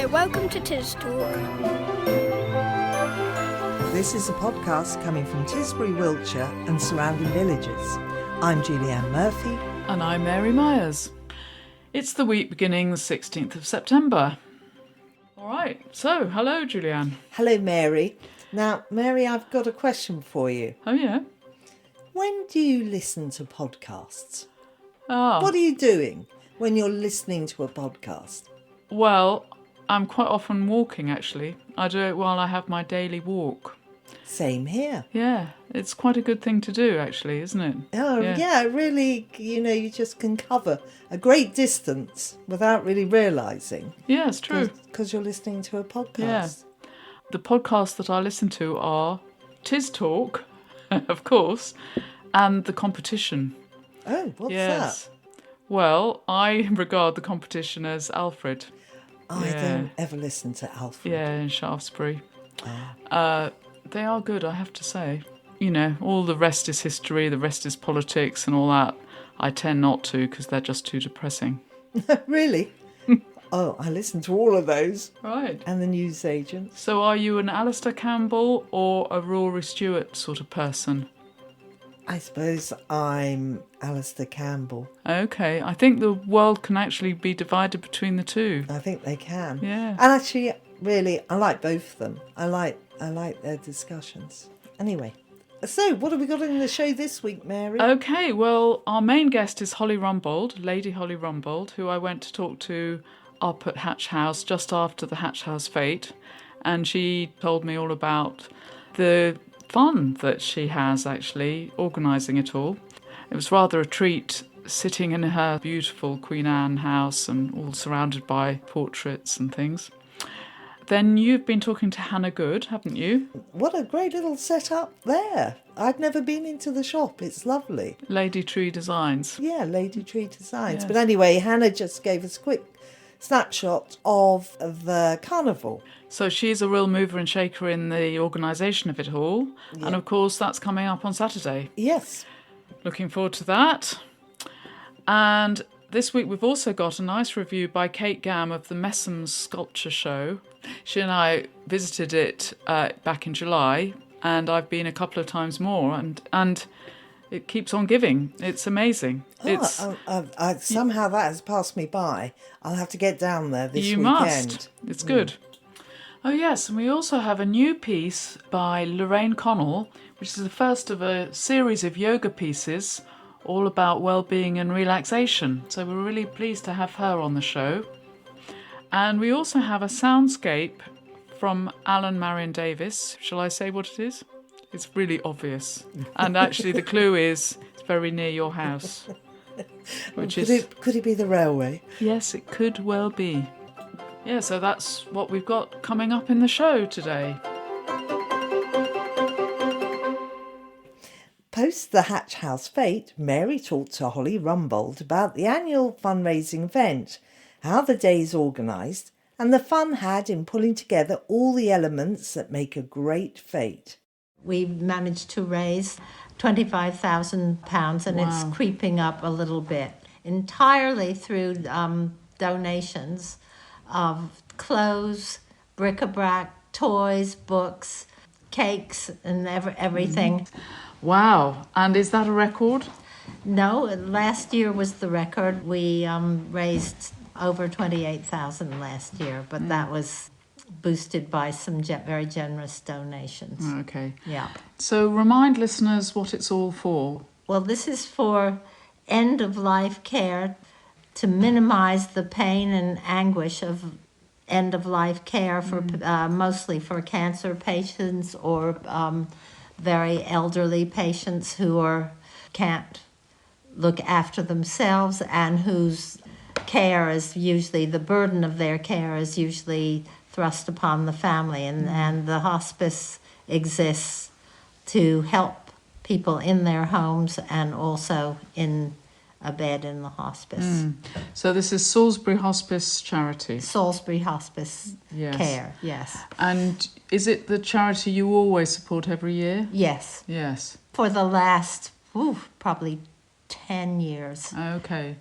Hello, welcome to TisTalk. This is a podcast coming from Tisbury, Wiltshire and surrounding villages. I'm Julianne Murphy. And I'm Mary Myers. It's the week beginning the 16th of September. All right, so hello, Julianne. Hello, Mary. Now, Mary, I've got a question for you. Oh, yeah? When do you listen to podcasts? Ah, What are you doing when you're listening to a podcast? well, I'm quite often walking, actually. I do it while I have my daily walk. Same here. Yeah, it's quite a good thing to do, actually, isn't it? Oh, yeah, really, you just can cover a great distance without really realising. Yeah, it's true. Because you're listening to a podcast. Yeah. The podcasts that I listen to are TisTalk, of course, and The Competition. Oh, what's Yes. that? Well, I regard The Competition as Alfred. I Yeah. don't ever listen to Alfred. Yeah, in Shaftesbury. Ah. They are good, I have to say. You know, all the rest is history, the rest is politics and all that. I tend not to because they're just too depressing. Really? Oh, I listen to all of those. Right. And the newsagents. So are you an Alistair Campbell or a Rory Stewart sort of person? I suppose I'm Alistair Campbell. Okay, I think the world can actually be divided between the two. I think they can. Yeah. And actually, really, I like both of them. I like their discussions. Anyway, so what have we got in the show this week, Mary? Okay, well, our main guest is Holly Rumbold, Lady Holly Rumbold, who I went to talk to up at Hatch House just after the Hatch House fete. And she told me all about the fun that she has actually organising it all. It was rather a treat sitting in her beautiful Queen Anne house and all surrounded by portraits and things. Then you've been talking to Hannah Good, haven't you? What a great little setup there. I've never been into the shop. It's lovely. Lady Tree Designs. Yeah, Lady Tree Designs. Yes. But anyway, Hannah just gave us a quick snapshot of the carnival. So she's a real mover and shaker in the organisation of it all. Yeah. And of course, that's coming up on Saturday. Yes. Looking forward to that. And this week we've also got a nice review by Kate Gam of the Messums sculpture show. She and I visited it back in July, and I've been a couple of times more, and it keeps on giving. It's amazing. Somehow that has passed me by. I'll have to get down there this You weekend. must. It's good. Oh, yes, and we also have a new piece by Lorraine Connell, which is the first of a series of yoga pieces all about well-being and relaxation. So we're really pleased to have her on the show. And we also have a soundscape from Alan Marion Davis. Shall I say what it is? It's really obvious. And actually the clue is it's very near your house. Could it be the railway? Yes, it could well be. Yeah, so that's what we've got coming up in the show today. Post the Hatch House fete, Mary talked to Holly Rumbold about the annual fundraising event, how the day is organised, and the fun had in pulling together all the elements that make a great fete. We managed to raise £25,000 and Wow. it's creeping up a little bit, entirely through donations of clothes, bric-a-brac, toys, books, cakes, and everything. Wow, and is that a record? No, last year was the record. We raised over 28,000 last year, but that was boosted by some very generous donations. Okay. Yeah. So remind listeners what it's all for. Well, this is for end-of-life care to minimize the pain and anguish of end-of-life care for mostly for cancer patients or very elderly patients who can't look after themselves and whose care is usually, the burden of their care is usually thrust upon the family. And the hospice exists to help people in their homes and also in a bed in the hospice. So this is Salisbury Hospice Charity. Salisbury Hospice Yes. Care, yes. And is it the charity you always support every year? Yes. Yes. For the last, probably 10 years. Okay.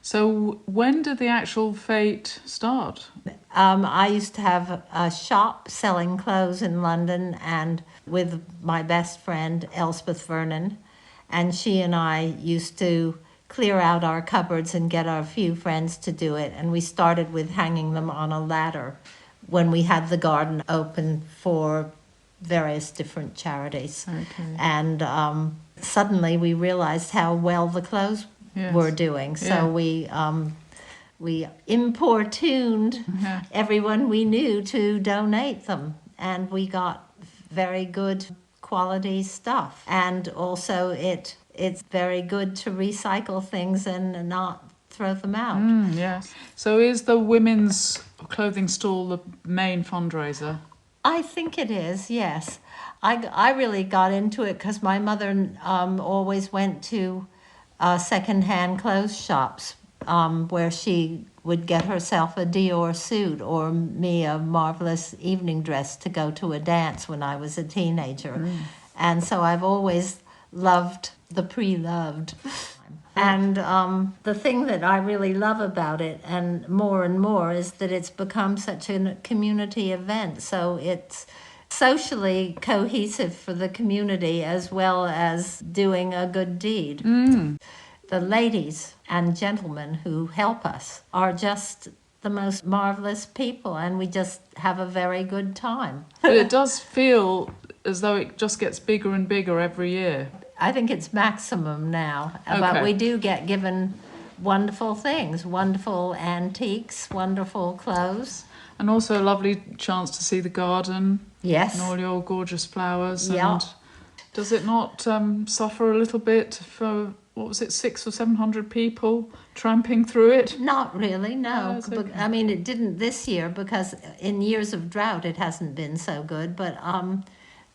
So when did the actual fete start? I used to have a shop selling clothes in London, and with my best friend Elspeth Vernon, and she and I used to clear out our cupboards and get our few friends to do it. And we started with hanging them on a ladder when we had the garden open for various different charities. Okay. And suddenly we realized how well the clothes Yes. were doing. So we importuned Yeah. everyone we knew to donate them, and we got very good quality stuff. And also it's very good to recycle things and not throw them out. Yes. So is the women's clothing stall the main fundraiser? I think it is, yes. I really got into it because my mother always went to second-hand clothes shops where she would get herself a Dior suit, or me a marvelous evening dress to go to a dance when I was a teenager. And so I've always loved the pre-loved. And the thing that I really love about it, and more, is that it's become such a community event. So it's socially cohesive for the community as well as doing a good deed. The ladies and gentlemen who help us are just the most marvelous people, and we just have a very good time. But it does feel as though it just gets bigger and bigger every year. I think it's maximum now, but Okay. we do get given wonderful things, wonderful antiques, wonderful clothes. And also a lovely chance to see the garden Yes. and all your gorgeous flowers. Yeah. And does it not suffer a little bit for, what was it, 600 or 700 people tramping through it? Not really, no. No, it's okay. I mean, it didn't this year because in years of drought it hasn't been so good, but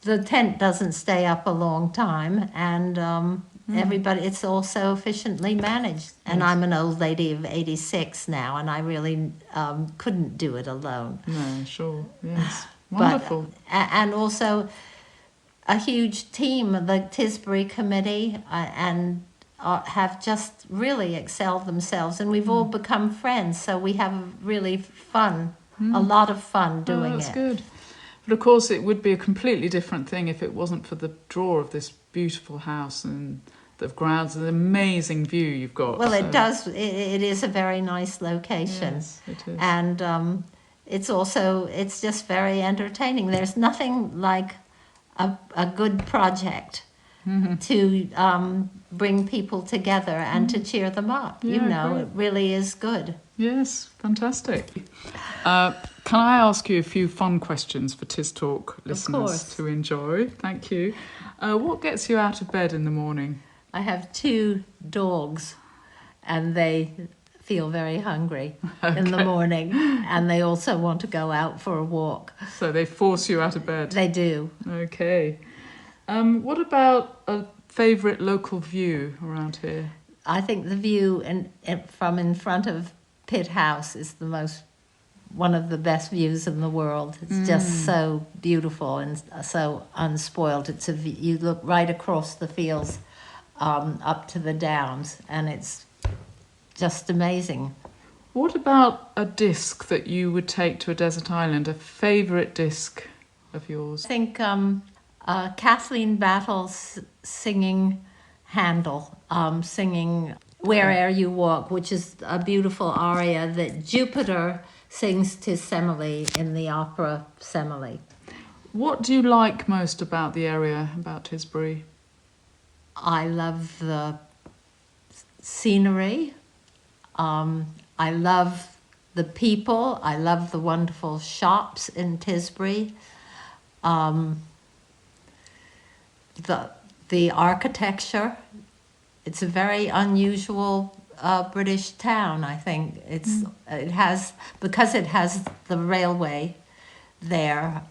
the tent doesn't stay up a long time, and everybody, it's all so efficiently managed. And I'm an old lady of 86 now, and I really couldn't do it alone. No, sure, yes. But, Wonderful. and also a huge team, the Tisbury Committee, and have just really excelled themselves, and we've all become friends, so we have really fun, a lot of fun doing that's it. good. But of course it would be a completely different thing if it wasn't for the draw of this beautiful house and the grounds, an amazing view you've got. Well, so- it does. It is a very nice location, Yes, it is. and it's just very entertaining. There's nothing like a good project to bring people together and to cheer them up. Yeah, great. It really is good. Yes, fantastic. Can I ask you a few fun questions for TisTalk listeners course. to enjoy? Thank you. What gets you out of bed in the morning? I have 2 dogs, and they feel very hungry in the morning, and they also want to go out for a walk. So they force you out of bed. They do. Okay. What about a favourite local view around here? I think the view from in front of Pitt House is one of the best views in the world. It's just so beautiful and so unspoiled. It's you look right across the fields up to the downs, and it's just amazing. What about a disc that you would take to a desert island, a favourite disc of yours? I think Kathleen Battle's singing Handel, singing Where'er You Walk, which is a beautiful aria that Jupiter sings to Semele in the opera Semele. What do you like most about the area, about Tisbury? I love the scenery. I love the people. I love the wonderful shops in Tisbury. The architecture. It's a very unusual British town, I think. Because it has the railway there.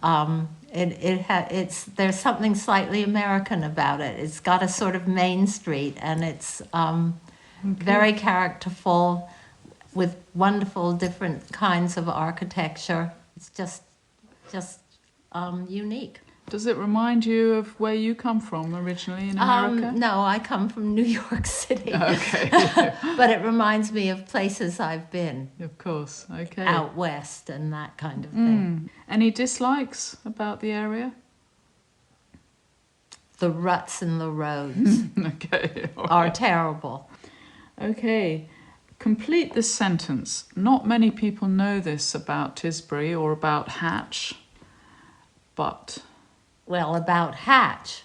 There's something slightly American about it. It's got a sort of main street, and it's very characterful with wonderful different kinds of architecture. It's just unique. Does it remind you of where you come from originally in America? No, I come from New York City. Okay. But it reminds me of places I've been. Of course. Okay. Out west and that kind of thing. Any dislikes about the area? The ruts in the roads Okay. All are right. terrible. Okay. Complete this sentence. Not many people know this about Tisbury or about Hatch, but... Well, about Hatch,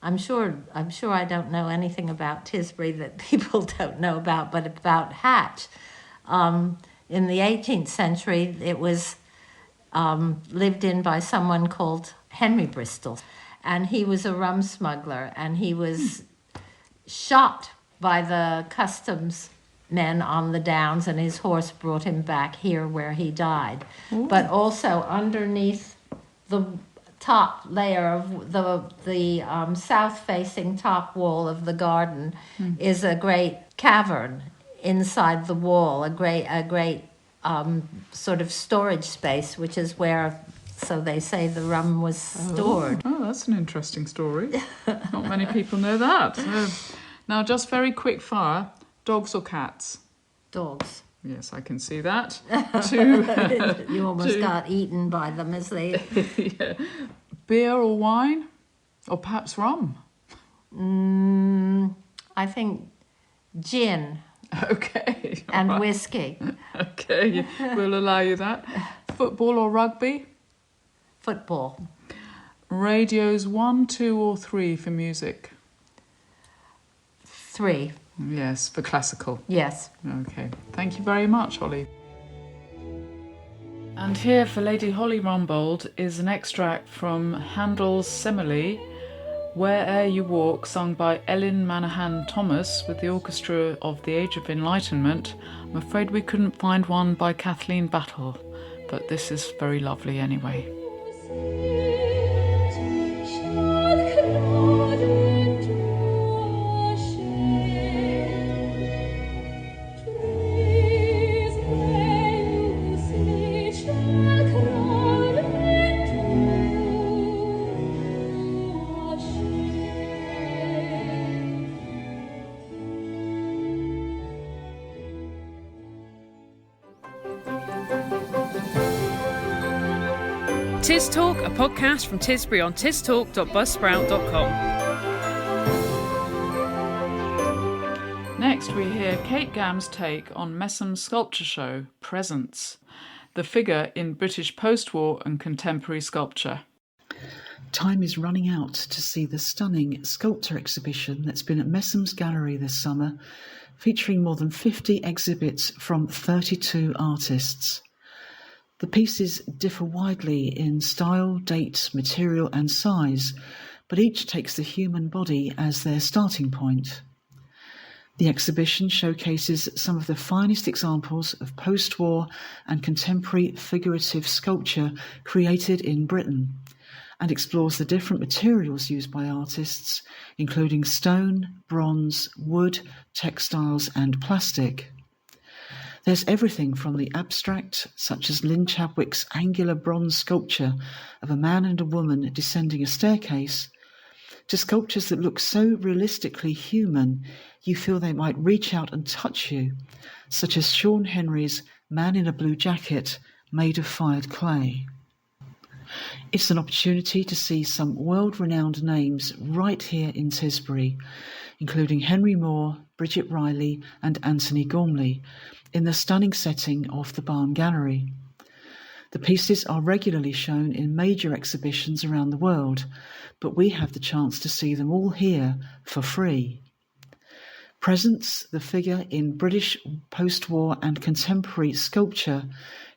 I'm sure I don't know anything about Tisbury that people don't know about, but about Hatch. In the 18th century, it was lived in by someone called Henry Bristol, and he was a rum smuggler, and he was shot by the customs men on the Downs, and his horse brought him back here where he died. Ooh. But also underneath the top layer of the south-facing top wall of the garden is a great cavern inside the wall, a great sort of storage space, which is where, so they say, the rum was stored. Oh, that's an interesting story. Not many people know that. Now, just very quick fire, dogs or cats? Dogs. Yes, I can see that. You almost got eaten by them as they... Yeah. Beer or wine? Or perhaps rum? I think gin. Okay. And right. whiskey. Okay, we'll allow you that. Football or rugby? Football. Radios 1, 2 or 3 for music? 3. Yes, for classical. Yes. Okay. Thank you very much, Holly. And here for Lady Holly Rumbold is an extract from Handel's Semele, Where'er You Walk, sung by Ellen Manahan Thomas with the Orchestra of the Age of Enlightenment. I'm afraid we couldn't find one by Kathleen Battle, but this is very lovely anyway. TisTalk, a podcast from Tisbury on tistalk.buzzsprout.com. Next we hear Kate Gamm's take on Messums' sculpture show, Presence, the figure in British post-war and contemporary sculpture. Time is running out to see the stunning sculpture exhibition that's been at Messums Gallery this summer, featuring more than 50 exhibits from 32 artists. The pieces differ widely in style, date, material and size, but each takes the human body as their starting point. The exhibition showcases some of the finest examples of post-war and contemporary figurative sculpture created in Britain, and explores the different materials used by artists, including stone, bronze, wood, textiles and plastic. There's everything from the abstract, such as Lynn Chadwick's angular bronze sculpture of a man and a woman descending a staircase, to sculptures that look so realistically human you feel they might reach out and touch you, such as Sean Henry's Man in a Blue Jacket made of fired clay. It's an opportunity to see some world-renowned names right here in Tisbury, including Henry Moore, Bridget Riley and Anthony Gormley, in the stunning setting of the Barn Gallery. The pieces are regularly shown in major exhibitions around the world, but we have the chance to see them all here for free. Presence, the figure in British post-war and contemporary sculpture,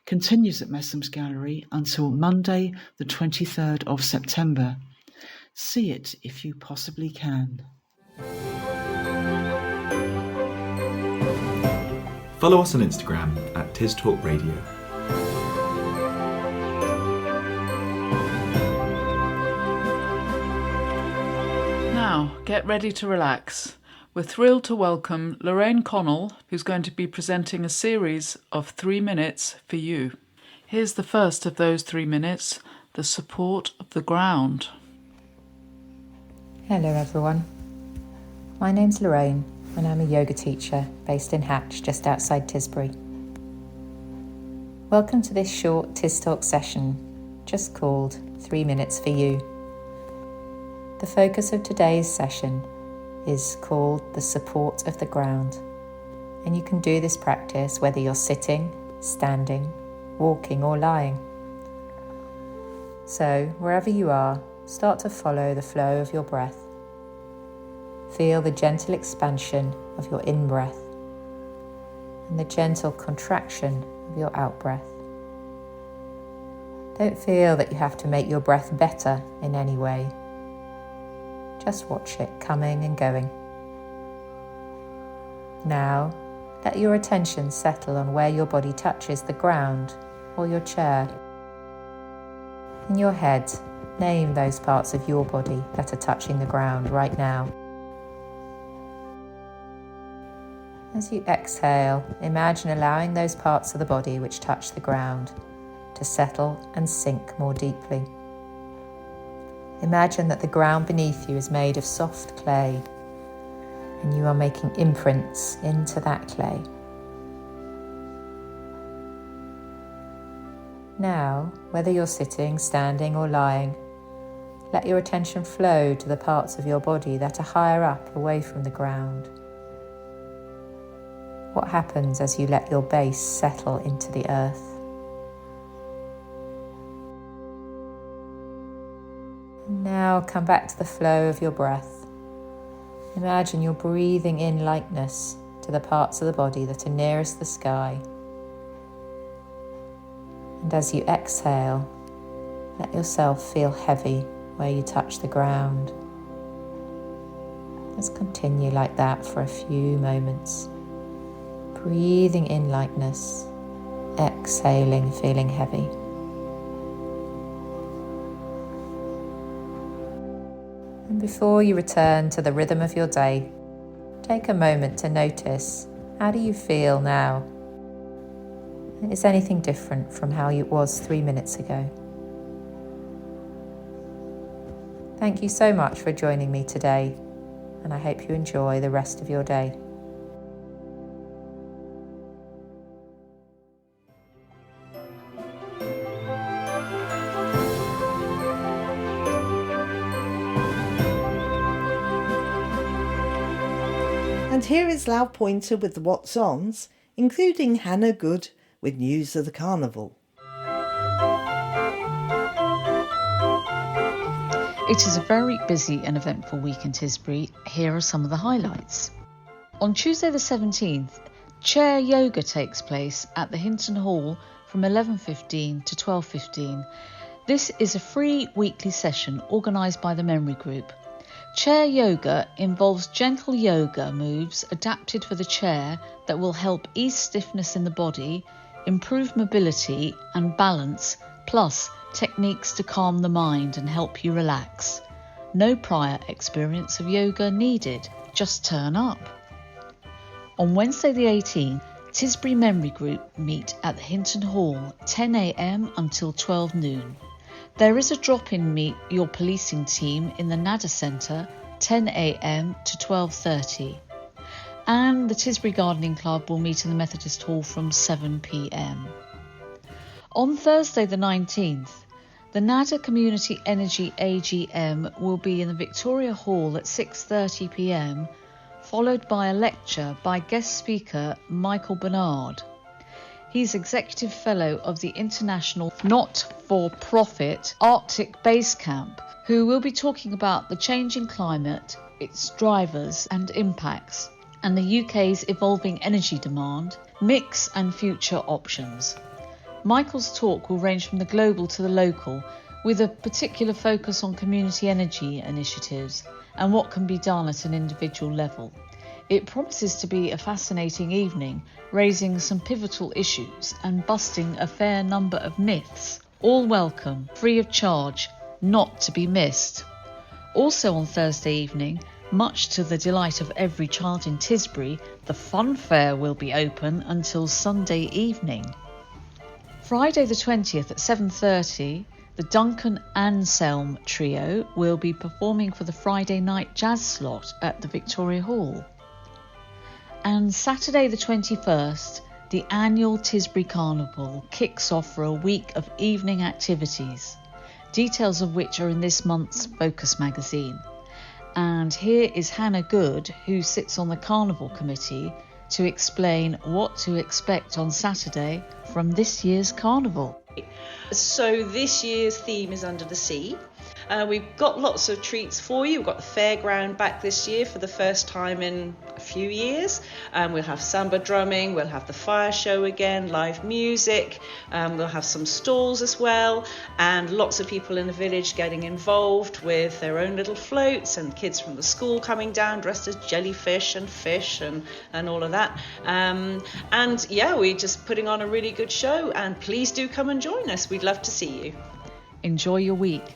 continues at Messums Gallery until Monday, the 23rd of September. See it if you possibly can. Follow us on Instagram at TisTalk Radio. Now, get ready to relax. We're thrilled to welcome Lorraine Connell, who's going to be presenting a series of 3 minutes for you. Here's the first of those 3 minutes, the support of the ground. Hello everyone, my name's Lorraine and I'm a yoga teacher based in Hatch just outside Tisbury. Welcome to this short TisTalk session just called 3 Minutes for You. The focus of today's session is called the support of the ground, and you can do this practice whether you're sitting, standing, walking or lying. So wherever you are, start to follow the flow of your breath. Feel the gentle expansion of your in-breath and the gentle contraction of your out-breath. Don't feel that you have to make your breath better in any way. Just watch it coming and going. Now, let your attention settle on where your body touches the ground or your chair. In your head, name those parts of your body that are touching the ground right now. As you exhale, imagine allowing those parts of the body which touch the ground to settle and sink more deeply. Imagine that the ground beneath you is made of soft clay and you are making imprints into that clay. Now, whether you're sitting, standing or lying, let your attention flow to the parts of your body that are higher up away from the ground. What happens as you let your base settle into the earth? Now come back to the flow of your breath. Imagine you're breathing in lightness to the parts of the body that are nearest the sky. And as you exhale, let yourself feel heavy where you touch the ground. Let's continue like that for a few moments. Breathing in lightness, exhaling, feeling heavy. And before you return to the rhythm of your day, take a moment to notice, how do you feel now? Is anything different from how it was 3 minutes ago? Thank you so much for joining me today, and I hope you enjoy the rest of your day. And here is Loud Pointer with the What's Ons, including Hannah Good with news of the carnival. It is a very busy and eventful week in Tisbury. Here are some of the highlights. On Tuesday the 17th, chair yoga takes place at the Hinton Hall from 11:15 to 12:15. This is a free weekly session organised by the Memory Group. Chair yoga involves gentle yoga moves adapted for the chair that will help ease stiffness in the body, improve mobility and balance, plus techniques to calm the mind and help you relax. No prior experience of yoga needed, just turn up. On Wednesday the 18th, Tisbury Memory Group meet at the Hinton Hall 10 a.m. until 12 noon. There is a drop-in meet your policing team in the Nadder Centre 10 a.m. to 12:30. And the Tisbury Gardening Club will meet in the Methodist Hall from 7 p.m. On Thursday the 19th, the Nadder Community Energy AGM will be in the Victoria Hall at 6:30 p.m, followed by a lecture by guest speaker Michael Bernard. He's Executive Fellow of the International Not-for-Profit Arctic Base Camp, who will be talking about the changing climate, its drivers and impacts, and the UK's evolving energy demand, mix and future options. Michael's talk will range from the global to the local, with a particular focus on community energy initiatives and what can be done at an individual level. It promises to be a fascinating evening, raising some pivotal issues and busting a fair number of myths. All welcome, free of charge, not to be missed. Also on Thursday evening, much to the delight of every child in Tisbury, the fun fair will be open until Sunday evening. Friday the 20th at 7:30, The Duncan Anselm Trio will be performing for the Friday night jazz slot at the Victoria Hall. And Saturday the 21st, the annual Tisbury Carnival kicks off for a week of evening activities, details of which are in this month's Focus magazine. And here is Hannah Good, who sits on the Carnival Committee, to explain what to expect on Saturday from this year's Carnival. So this year's theme is Under the Sea. We've got lots of treats for you. We've got the fairground back this year for the first time in a few years. We'll have samba drumming, we'll have the fire show again, live music, we'll have some stalls as well, and lots of people in the village getting involved with their own little floats, and kids from the school coming down dressed as jellyfish and fish and all of that. And yeah, we're just putting on a really good show, and please do come and join us. We'd love to see you. Enjoy your week.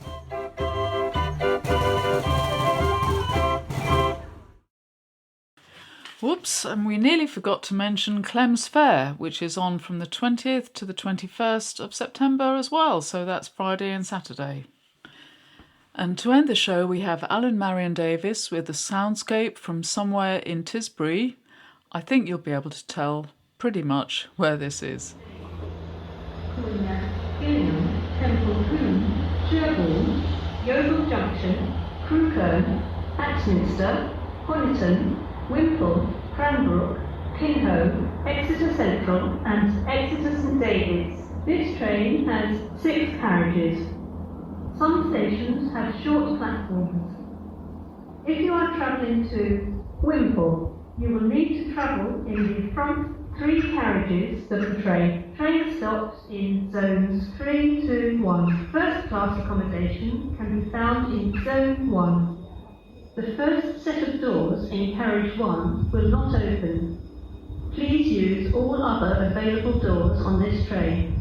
Whoops, and we nearly forgot to mention Clem's Fair, which is on from the 20th to the 21st of September as well, so that's Friday and Saturday. And to end the show, we have Alan Marion Davis with the Soundscape from somewhere in Tisbury. I think you'll be able to tell pretty much where this is. Gillingham, Temple Coombe, Sherborne, Yeovil Junction, Crewcombe, Axminster, Honiton, Wimpole, Cranbrook, Kinghoe, Exeter Central and Exeter St David's. This train has 6 carriages. Some stations have short platforms. If you are travelling to Wimpole, you will need to travel in the front 3 carriages of the train. Train stops in zones 3 to 1. First class accommodation can be found in zone 1. The first set of doors in carriage 1 will not open. Please use all other available doors on this train.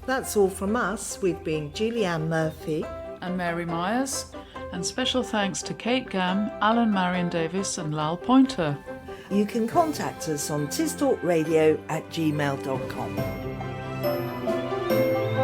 That's all from us. We've been Julianne Murphy and Mary Myers, and special thanks to Kate Gam, Alan Marion Davis and Lal Pointer. You can contact us on tistalkradio@gmail.com.